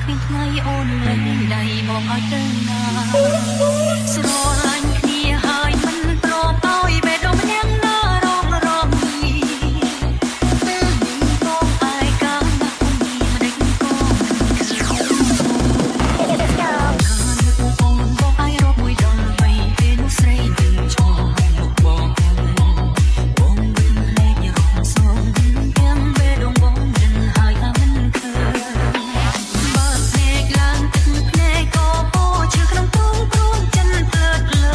គ្មានថ្ងៃអូនលែងដៃមកឲ្យទៅណាស្រឡាញ់គ្នាហើយមិនព្រមឲ្យបេះដូងម្នាក់ណារងរំលីពេលនេះក៏អាយកាលណាគុំមិនដេចក៏បងអាយរកមួយដងបីពេលនោះស្រីនឹងឈរមកបងមិនលែងរំសងទាំងបេះដូងបងមិនហើយថាមិនឃើញបើភ្នែកឡើងទឹកភ្នែកក៏ពោជឿក្នុងទូងព្រួងចិនភ្លើតលើ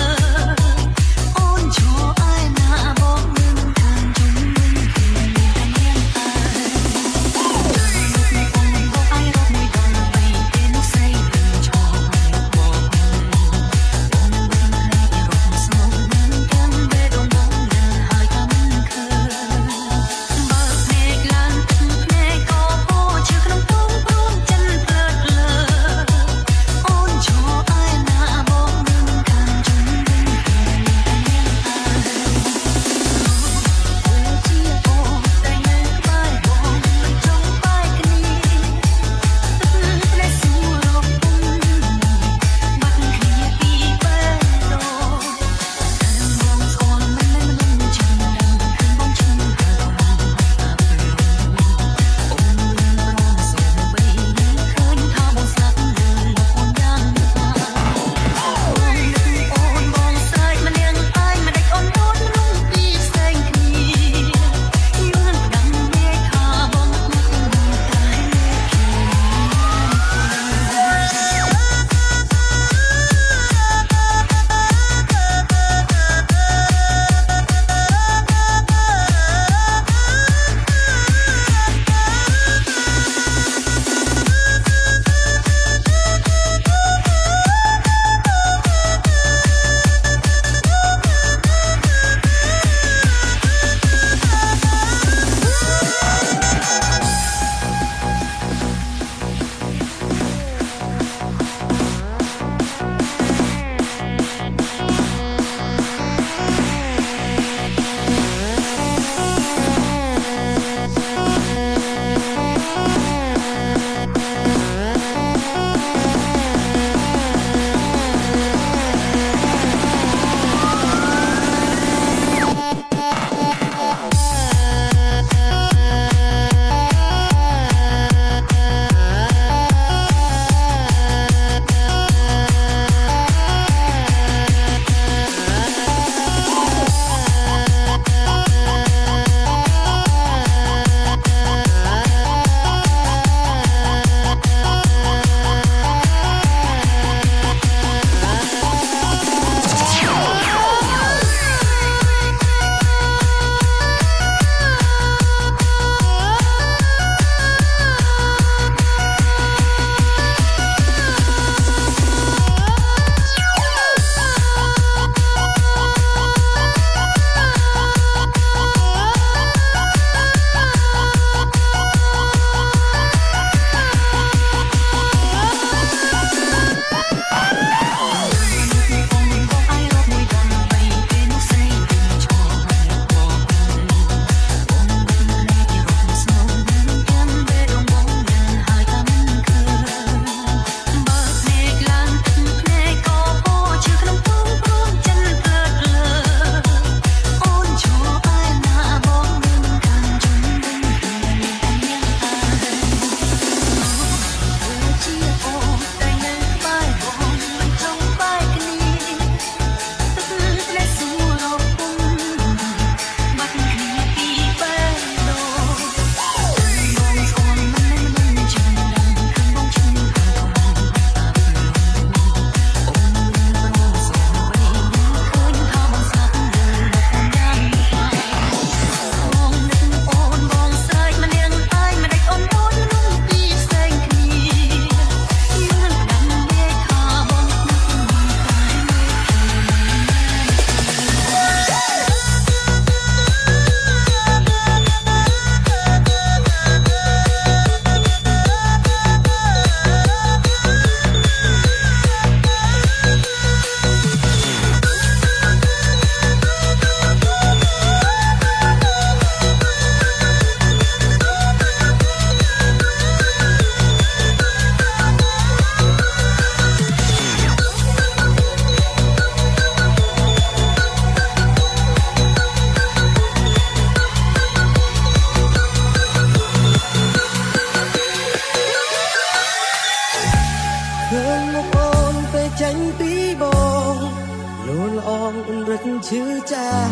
ชื่อจาง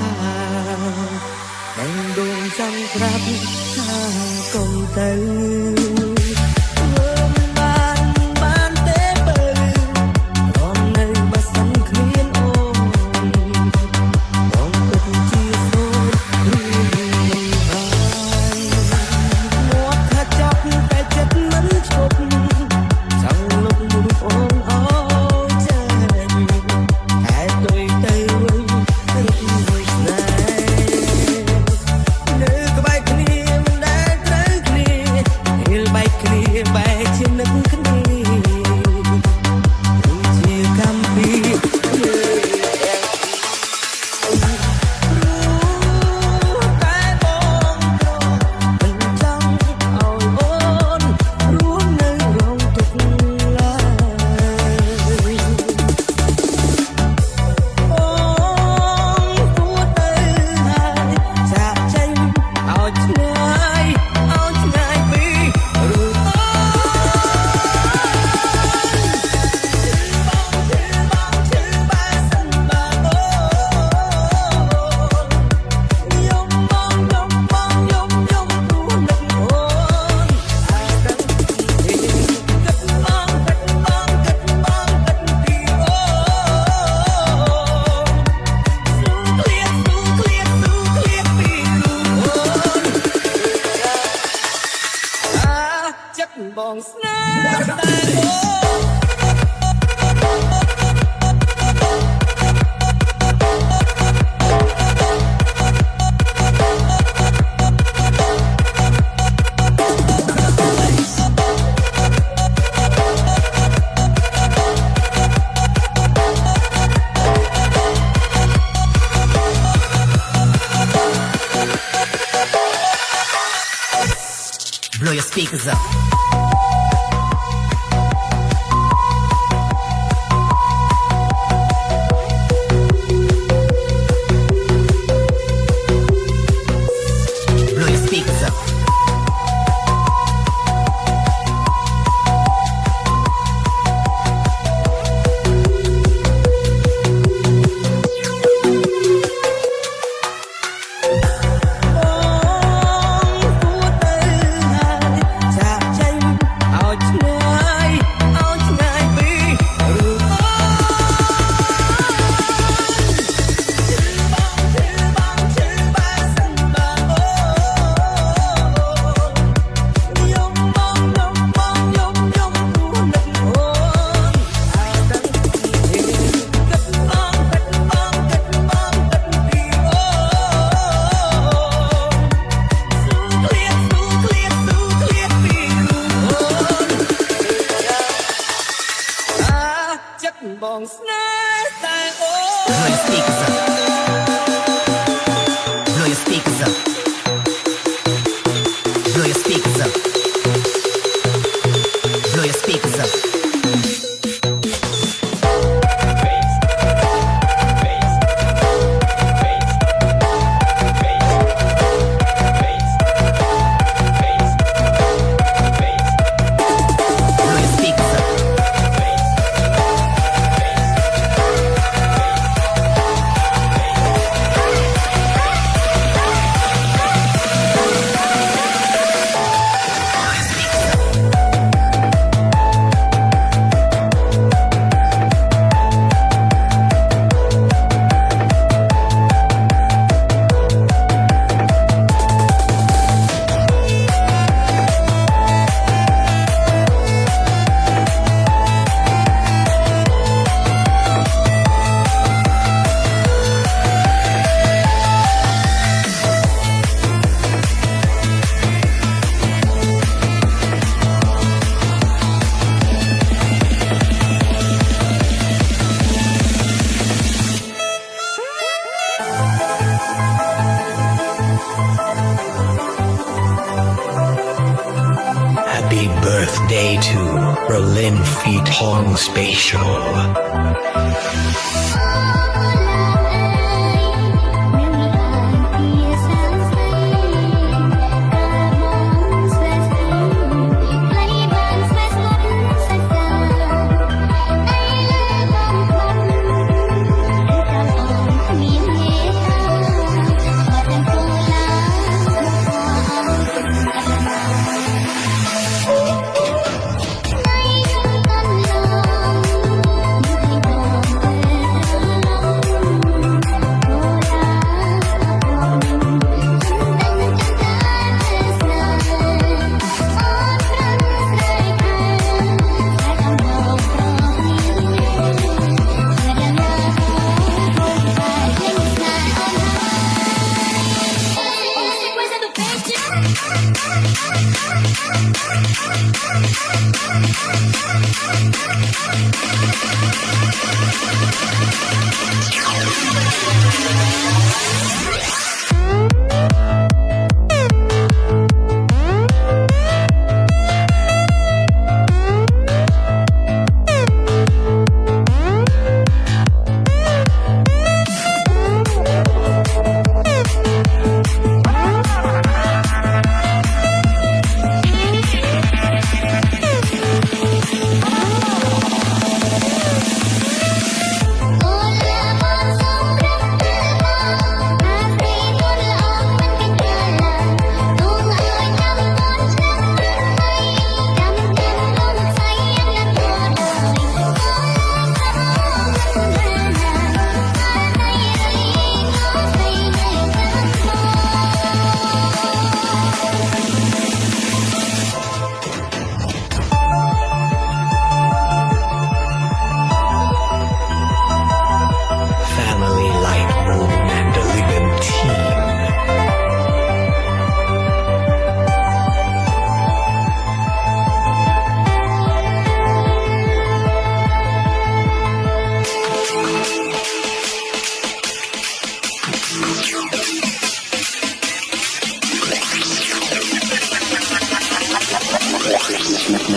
แต่งดวงจังครับข้ากลมเตือนបានទេបើរំនៅបើសិនគ្មានអូនបងពិតជាសូមរួចមិនហើយមកថាចប់តែចិត្តមិនឈប់ចង់លុបរូបអូនអើយចេះតែដូចទៅវិញរត់មួយស្នេហ៍នៅក្បែរគ្នាមិនដែលត្រូវគ្នាហៀលបែកគ្នាបែកជានឹកគ្នាជាកម្មពីតែបងមិនចង់ឲ្យអូនរួមនៅរងទុក្ខឡើយបងគួរទៅហើយចាកចេញឲ្យឆ្ងាយពីរូបអូនបងបើសិនបើអូនយំបងព្រោះនឹកអូនអាចដឹងពីគិតបងគិតពីអូនស៊ូឃ្លាតពីរូបអូនចិត្តបងស្នេហ៍តែអូន Blow your speakers up. Blow your speakers up.បងស្នេហ៍តែអូន Blow your speakers up. Blow your speakers up. Blow your speakers up. Blow your speakers up. Blow your speakers up. Happy birthday to Berlin Feet Hong Spatial. មាន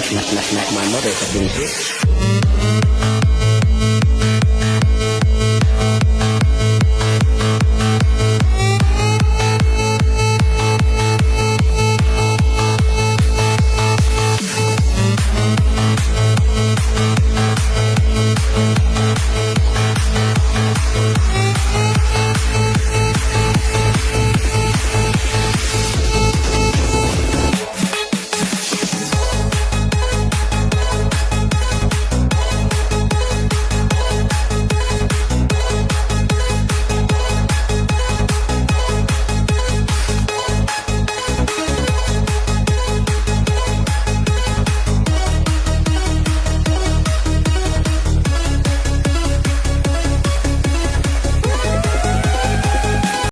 My mother had been sick.